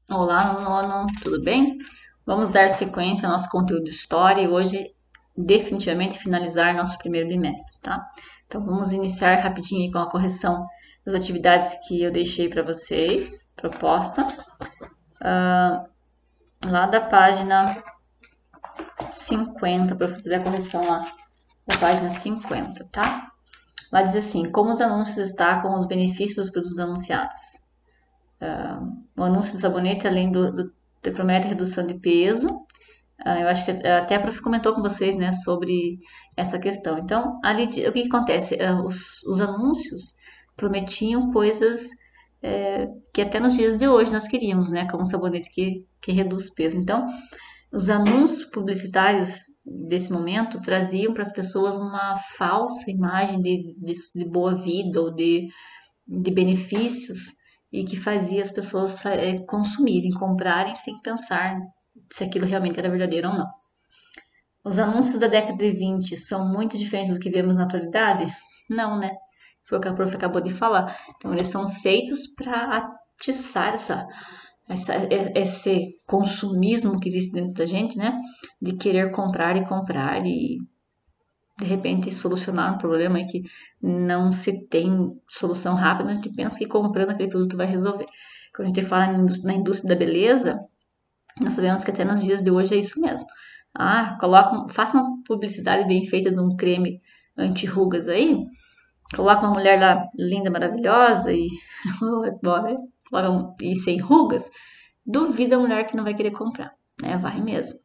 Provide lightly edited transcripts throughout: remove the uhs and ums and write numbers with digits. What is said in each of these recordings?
Olá, nono, tudo bem? Vamos dar sequência ao nosso conteúdo de história e hoje definitivamente finalizar nosso primeiro bimestre, tá? Então vamos iniciar rapidinho aí com a correção das atividades que eu deixei para vocês, proposta, lá da página 50, para eu fazer a correção lá da página 50, tá? Lá diz assim, como os anúncios destacam os benefícios dos produtos anunciados. O anúncio do sabonete, além promete redução de peso. Eu acho que até a prof comentou com vocês, né, sobre essa questão. Então, ali, o que acontece? Os anúncios prometiam coisas que até nos dias de hoje nós queríamos, né, como um sabonete que reduz peso. Então, os anúncios publicitários desse momento traziam para as pessoas uma falsa imagem de boa vida ou de benefícios e que fazia as pessoas consumirem, comprarem sem pensar se aquilo realmente era verdadeiro ou não. Os anúncios da década de 20 são muito diferentes do que vemos na atualidade? Não, né? Foi o que a prof acabou de falar. Então, eles são feitos para atiçar esse consumismo que existe dentro da gente, né? De querer comprar e comprar e de repente solucionar um problema que não se tem solução rápida, mas a gente pensa que comprando aquele produto vai resolver. Quando a gente fala na indústria da beleza, nós sabemos que até nos dias de hoje é isso mesmo. Faça uma publicidade bem feita de um creme anti-rugas aí, coloca uma mulher lá linda, maravilhosa e, e sem rugas, duvida a mulher que não vai querer comprar, né? Vai mesmo.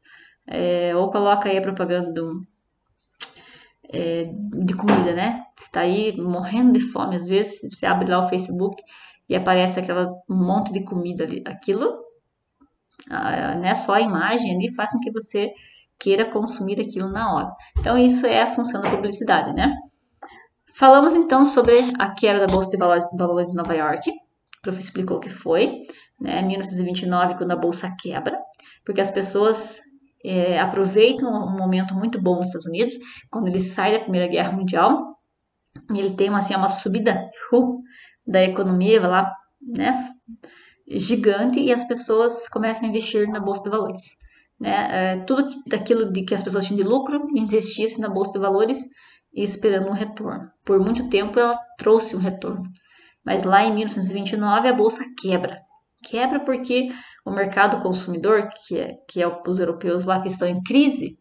Ou coloca aí a propaganda de comida, né? Você tá aí morrendo de fome, às vezes você abre lá o Facebook e aparece aquela um monte de comida ali. Aquilo, né? Só a imagem ali faz com que você queira consumir aquilo na hora. Então isso é a função da publicidade, né? Falamos então sobre a queda da Bolsa de Valores de Nova York. O prof explicou o que foi, né? 1929, quando a bolsa quebra, porque as pessoas aproveitam um momento muito bom nos Estados Unidos, quando ele sai da Primeira Guerra Mundial, e ele tem uma subida da economia lá, né, gigante, e as pessoas começam a investir na Bolsa de Valores. Né? Tudo daquilo de que as pessoas tinham de lucro, investisse na Bolsa de Valores e esperando um retorno. Por muito tempo ela trouxe um retorno. Mas lá em 1929 a bolsa quebra. Quebra porque o mercado consumidor, que é os europeus lá que estão em crise,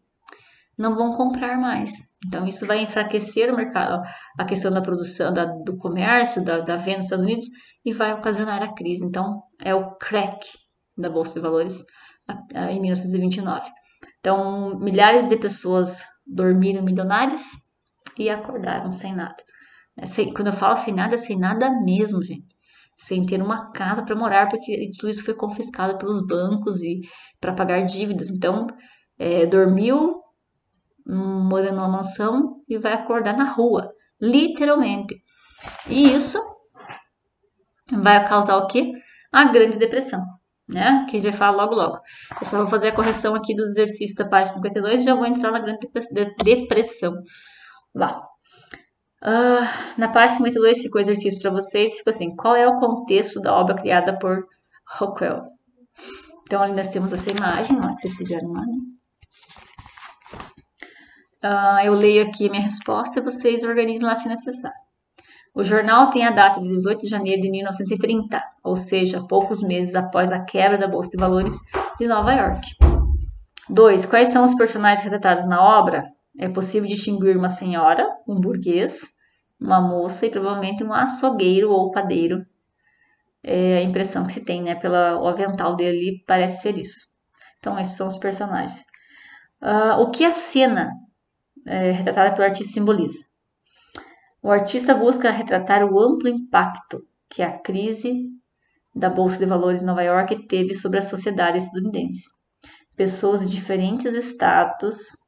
não vão comprar mais. Então isso vai enfraquecer o mercado, a questão da produção, do comércio, da venda nos Estados Unidos e vai ocasionar a crise. Então é o crack da bolsa de valores em 1929. Então milhares de pessoas dormiram milionárias e acordaram sem nada. Quando eu falo sem nada mesmo, gente. Sem ter uma casa para morar, porque tudo isso foi confiscado pelos bancos e para pagar dívidas. Então, dormiu morando numa mansão e vai acordar na rua, literalmente. E isso vai causar o quê? A Grande Depressão, né? Que a gente vai falar logo logo. Eu só vou fazer a correção aqui dos exercícios da página 52 e já vou entrar na Grande Depressão. Lá. Na parte 52 ficou exercício para vocês, ficou assim, qual é o contexto da obra criada por Rockwell? Então ali nós temos essa imagem lá que vocês fizeram lá, né? Eu leio aqui a minha resposta e vocês organizem lá se necessário. O jornal tem a data de 18 de janeiro de 1930, ou seja, poucos meses após a quebra da Bolsa de Valores de Nova York. 2. Quais são os personagens retratados na obra? É possível distinguir uma senhora, um burguês, uma moça e provavelmente um açougueiro ou padeiro. É a impressão que se tem, né? Pelo avental dele, parece ser isso. Então, esses são os personagens. O que a cena retratada pelo artista simboliza? O artista busca retratar o amplo impacto que a crise da Bolsa de Valores de Nova York teve sobre a sociedade estadunidense. Pessoas de diferentes estados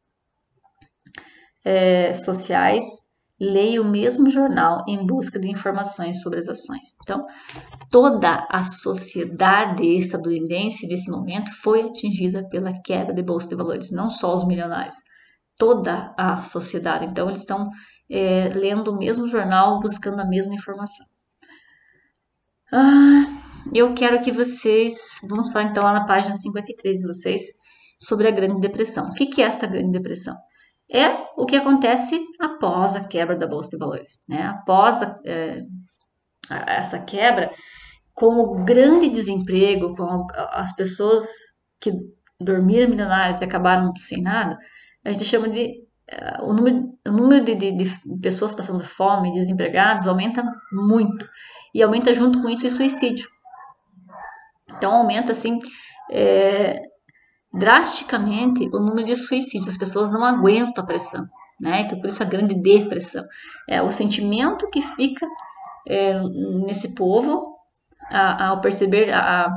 sociais leem o mesmo jornal em busca de informações sobre as ações. Então, toda a sociedade estadunidense nesse momento foi atingida pela quebra de bolsa de valores, não só os milionários, toda a sociedade. Então, eles estão lendo o mesmo jornal, buscando a mesma informação. eu quero que vocês, vamos falar então lá na página 53 de vocês, sobre a Grande Depressão. O que que é essa Grande Depressão? É o que acontece após a quebra da Bolsa de Valores, né? Após essa quebra, com o grande desemprego, com as pessoas que dormiram milionárias e acabaram sem nada, a gente chama de o número de pessoas passando fome, desempregados, aumenta muito. E aumenta junto com isso o suicídio. Então aumenta assim é, drasticamente o número de suicídios. As pessoas não aguentam a pressão, né? Então por isso a grande depressão. É o sentimento que fica nesse povo ao perceber a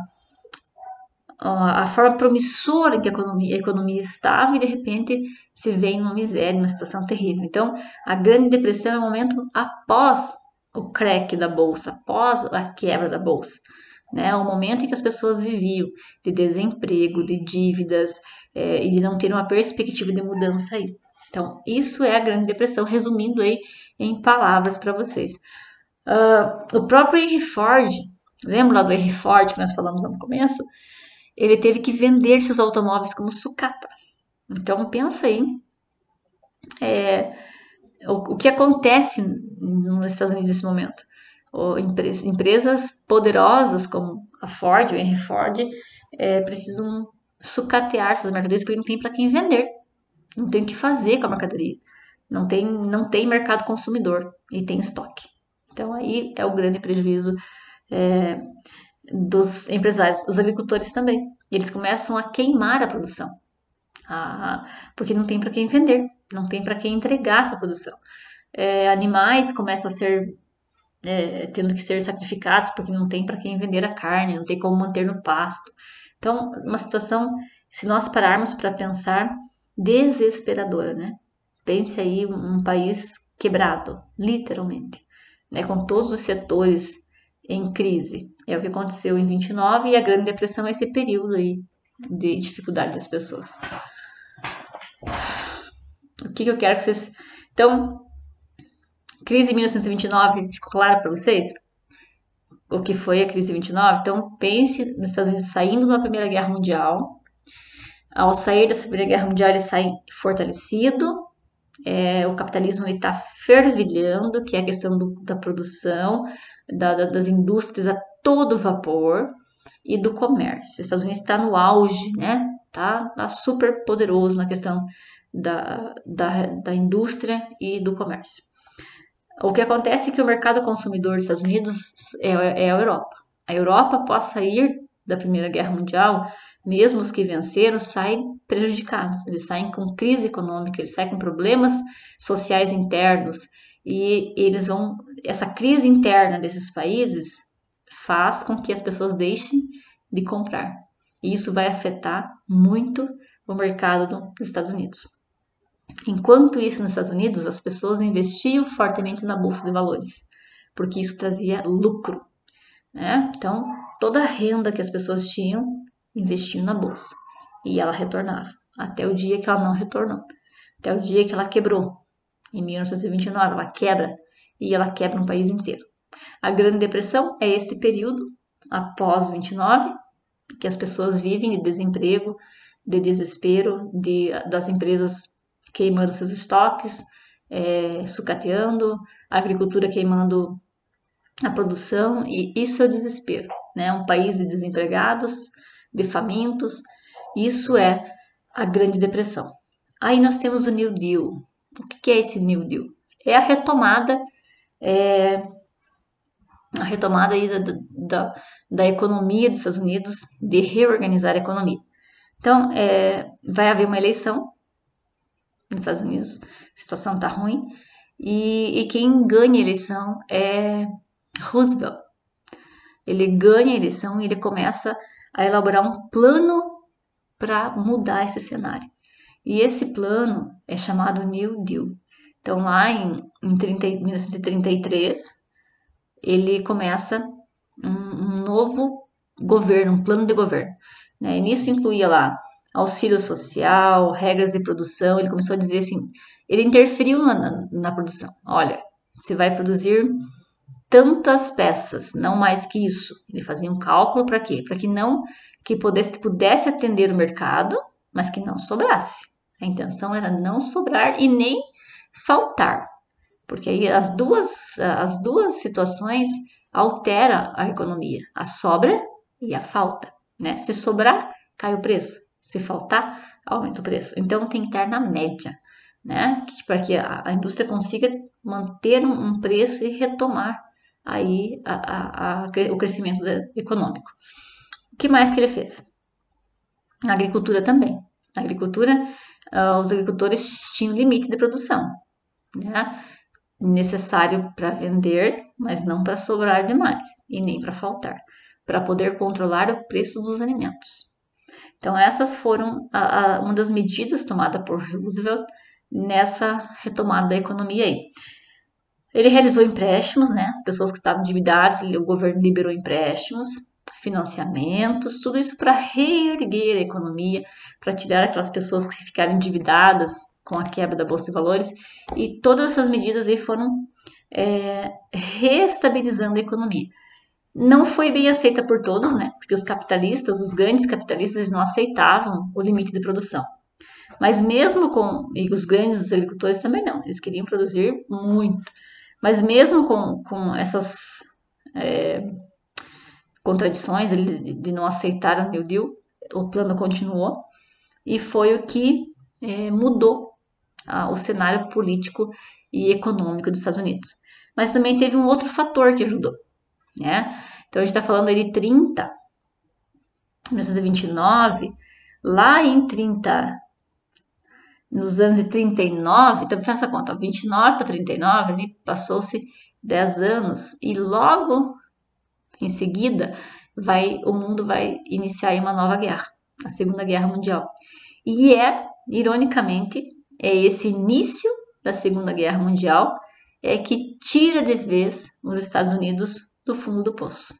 forma promissora em que a economia estava e de repente se vê em uma miséria, uma situação terrível. Então, a Grande Depressão é o momento após o crack da bolsa, após a quebra da bolsa. Né? O momento em que as pessoas viviam de desemprego, de dívidas e de não ter uma perspectiva de mudança aí. Então, isso é a Grande Depressão, resumindo aí em palavras para vocês. O próprio Henry Ford, lembra lá do Henry Ford que nós falamos lá no começo? Ele teve que vender seus automóveis como sucata. Então pensa aí o que acontece nos Estados Unidos nesse momento. Empresas poderosas como a Ford, o Henry Ford, precisam sucatear suas mercadorias porque não tem para quem vender, não tem o que fazer com a mercadoria, não tem mercado consumidor e tem estoque. Então aí é o grande prejuízo dos empresários, os agricultores também. Eles começam a queimar a produção, porque não tem para quem vender, não tem para quem entregar essa produção. Animais começam a ser tendo que ser sacrificados porque não tem para quem vender a carne, não tem como manter no pasto. Então, uma situação, se nós pararmos para pensar, desesperadora, né? Pense aí um país quebrado, literalmente, né? Com todos os setores em crise. É o que aconteceu em 29 e a Grande Depressão é esse período aí de dificuldade das pessoas. O que eu quero que vocês... Então, crise de 1929, ficou claro para vocês? O que foi a crise de 29? Então, pense nos Estados Unidos saindo da Primeira Guerra Mundial. Ao sair dessa Primeira Guerra Mundial, ele sai fortalecido. O capitalismo está fervilhando, que é a questão da produção, das indústrias a todo vapor e do comércio. Os Estados Unidos está no auge, né? Tá super poderoso na questão da indústria e do comércio. O que acontece é que o mercado consumidor dos Estados Unidos é a Europa. A Europa, após sair da Primeira Guerra Mundial, mesmo os que venceram saem prejudicados. Eles saem com crise econômica, eles saem com problemas sociais internos e essa crise interna desses países faz com que as pessoas deixem de comprar. E isso vai afetar muito o mercado dos Estados Unidos. Enquanto isso, nos Estados Unidos, as pessoas investiam fortemente na bolsa de valores, porque isso trazia lucro, né? Então, toda a renda que as pessoas tinham, investiam na bolsa e ela retornava, até o dia que ela não retornou, até o dia que ela quebrou. Em 1929, ela quebra e ela quebra um país inteiro. A Grande Depressão é esse período após 29, que as pessoas vivem de desemprego, de desespero, das empresas queimando seus estoques, sucateando, a agricultura queimando a produção, e isso é o desespero, né? Um país de desempregados, de famintos, isso é a Grande Depressão. Aí nós temos o New Deal. O que é esse New Deal? É a retomada aí da economia dos Estados Unidos, de reorganizar a economia. Então, vai haver uma eleição nos Estados Unidos, a situação está ruim, e quem ganha a eleição é Roosevelt. Ele ganha a eleição e ele começa a elaborar um plano para mudar esse cenário. E esse plano é chamado New Deal. Então, lá em 1933, ele começa um novo governo, um plano de governo. Né? E nisso incluía lá auxílio social, regras de produção. Ele começou a dizer assim, ele interferiu na produção. Olha, você vai produzir tantas peças, não mais que isso. Ele fazia um cálculo para quê? Para que não que pudesse atender o mercado, mas que não sobrasse. A intenção era não sobrar e nem faltar, porque aí as duas situações alteram a economia, a sobra e a falta, né? Se sobrar, cai o preço. Se faltar, aumenta o preço. Então tem que estar na média, né? Para que a indústria consiga manter um preço e retomar aí o crescimento econômico. O que mais que ele fez? Na agricultura também. Na agricultura, os agricultores tinham limite de produção, né? Necessário para vender, mas não para sobrar demais e nem para faltar, para poder controlar o preço dos alimentos. Então, essas foram uma das medidas tomadas por Roosevelt nessa retomada da economia aí. Ele realizou empréstimos, né? As pessoas que estavam endividadas, o governo liberou empréstimos, financiamentos, tudo isso para reerguer a economia, para tirar aquelas pessoas que ficaram endividadas com a quebra da Bolsa de Valores, e todas essas medidas aí foram reestabilizando a economia. Não foi bem aceita por todos, né? Porque os capitalistas, os grandes capitalistas, eles não aceitavam o limite de produção. Mas mesmo e os grandes agricultores também não, eles queriam produzir muito. Mas mesmo com essas contradições de não aceitar o New Deal, o plano continuou e foi o que mudou o cenário político e econômico dos Estados Unidos. Mas também teve um outro fator que ajudou, né? Então a gente está falando aí de 1929, lá nos anos de 39, então faz essa conta, 29 para 39, ali passou-se 10 anos e logo em seguida o mundo vai iniciar uma nova guerra, a Segunda Guerra Mundial. E ironicamente, esse início da Segunda Guerra Mundial que tira de vez os Estados Unidos do fundo do poço.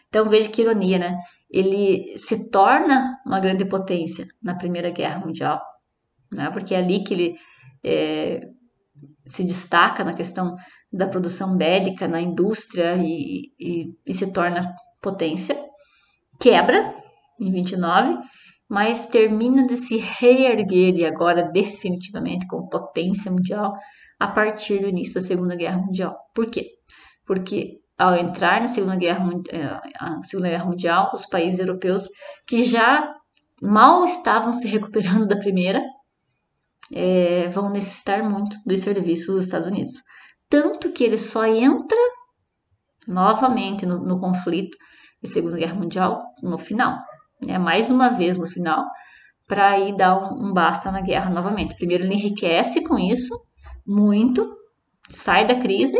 Então veja que ironia, né? Ele se torna uma grande potência na Primeira Guerra Mundial, né? Porque é ali que ele se destaca na questão da produção bélica, na indústria e se torna potência. Quebra em 29, mas termina de se reerguer e agora definitivamente como potência mundial a partir do início da Segunda Guerra Mundial. Por quê? Porque ao entrar na Segunda Guerra Mundial, os países europeus que já mal estavam se recuperando da primeira vão necessitar muito dos serviços dos Estados Unidos. Tanto que ele só entra novamente no conflito da Segunda Guerra Mundial no final, né? Mais uma vez no final, para ir dar um basta na guerra novamente. Primeiro ele enriquece com isso, muito, sai da crise,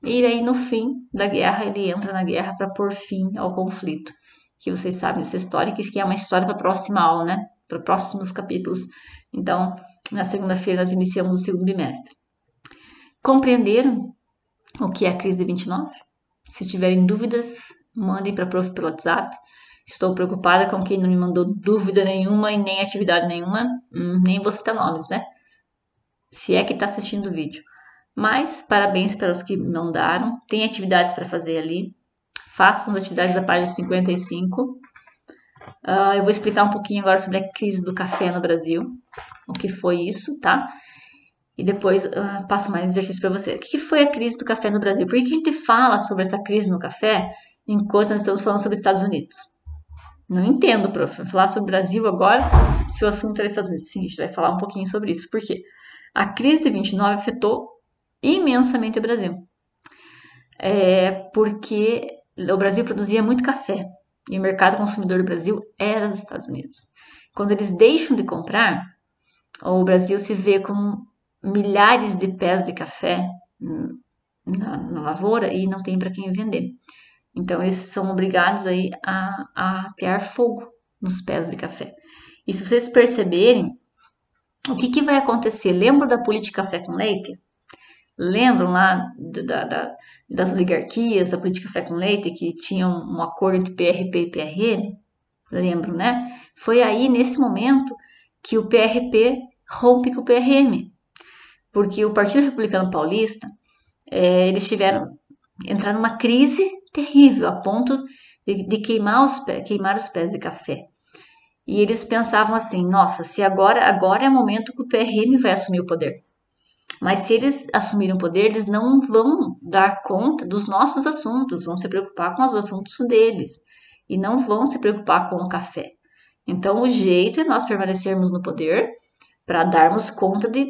e aí no fim da guerra ele entra na guerra para pôr fim ao conflito. Que vocês sabem dessa história, que é uma história para a próxima aula, né? Para próximos capítulos. Então, na segunda-feira nós iniciamos o segundo bimestre. Compreenderam o que é a crise de 29? Se tiverem dúvidas, mandem para a prof pelo WhatsApp. Estou preocupada com quem não me mandou dúvida nenhuma e nem atividade nenhuma. Nem vou citar nomes, né? Se é que está assistindo o vídeo. Mas, parabéns para os que mandaram. Tem atividades para fazer ali. Façam as atividades da página 55. Eu vou explicar um pouquinho agora sobre a crise do café no Brasil. O que foi isso, tá? E depois passo mais exercício para você. O que foi a crise do café no Brasil? Por que a gente fala sobre essa crise no café enquanto nós estamos falando sobre Estados Unidos? Não entendo, prof. Falar sobre o Brasil agora, se o assunto era Estados Unidos. Sim, a gente vai falar um pouquinho sobre isso. Por quê? A crise de 29 afetou imensamente o Brasil. Porque o Brasil produzia muito café. E o mercado consumidor do Brasil era os Estados Unidos. Quando eles deixam de comprar, o Brasil se vê com milhares de pés de café na lavoura e não tem para quem vender. Então, eles são obrigados aí a ter fogo nos pés de café. E se vocês perceberem, o que vai acontecer? Lembram da política café com leite? Lembram lá das oligarquias, da política café com leite, que tinham um acordo entre PRP e PRM? Lembram, né? Foi aí, nesse momento, que o PRP rompe com o PRM. Porque o Partido Republicano Paulista, eles tiveram entrar numa crise terrível, a ponto de queimar os pés de café. E eles pensavam assim, nossa, se agora é o momento que o PRM vai assumir o poder. Mas se eles assumirem o poder, eles não vão dar conta dos nossos assuntos, vão se preocupar com os assuntos deles e não vão se preocupar com o café. Então, o jeito é nós permanecermos no poder para darmos conta de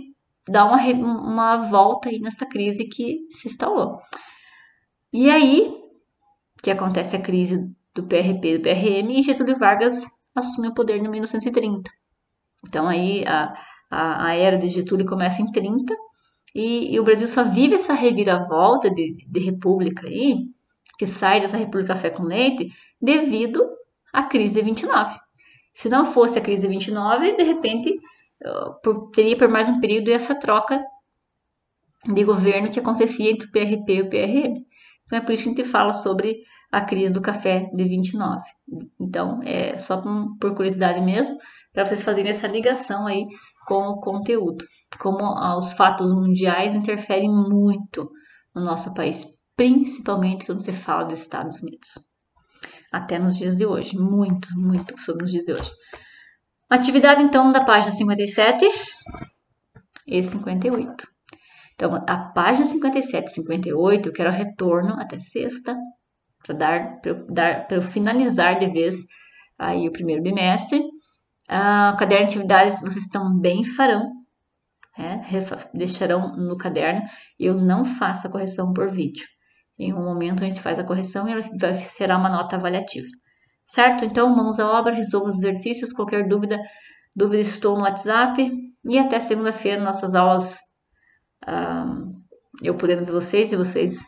dar uma volta aí nessa crise que se instalou. E aí que acontece a crise do PRP e do PRM e Getúlio Vargas assume o poder em 1930. Então aí a era de Getúlio começa em 30 e o Brasil só vive essa reviravolta de república aí, que sai dessa república café com leite, devido à crise de 29. Se não fosse a crise de 29, de repente teria por mais um período essa troca de governo que acontecia entre o PRP e o PRM. Então é por isso que a gente fala sobre a crise do café de 29. Então é só por curiosidade mesmo, para vocês fazerem essa ligação aí com o conteúdo. Como os fatos mundiais interferem muito no nosso país, principalmente quando se fala dos Estados Unidos. Até nos dias de hoje, muito, muito sobre os dias de hoje. Atividade então da página 57 e 58. Então, a página 57 e 58, eu quero retorno até sexta, para eu finalizar de vez aí o primeiro bimestre. O caderno de atividades vocês também farão, né? Deixarão no caderno. Eu não faço a correção por vídeo. Em um momento a gente faz a correção e ela será uma nota avaliativa. Certo? Então, mãos à obra, resolva os exercícios. Qualquer dúvida estou no WhatsApp. E até segunda-feira, nossas aulas. Eu podendo ver vocês e vocês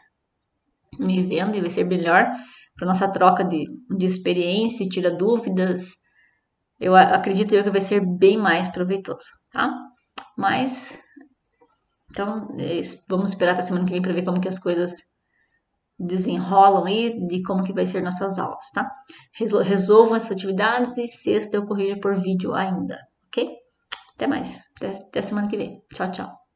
me vendo, e vai ser melhor para nossa troca de experiência, tira dúvidas. Eu acredito que vai ser bem mais proveitoso, tá? Mas, então, vamos esperar até semana que vem para ver como que as coisas desenrolam aí, de como que vai ser nossas aulas, tá? Resolvam essas atividades e sexta eu corrijo por vídeo ainda, ok? Até mais. Até semana que vem. Tchau, tchau.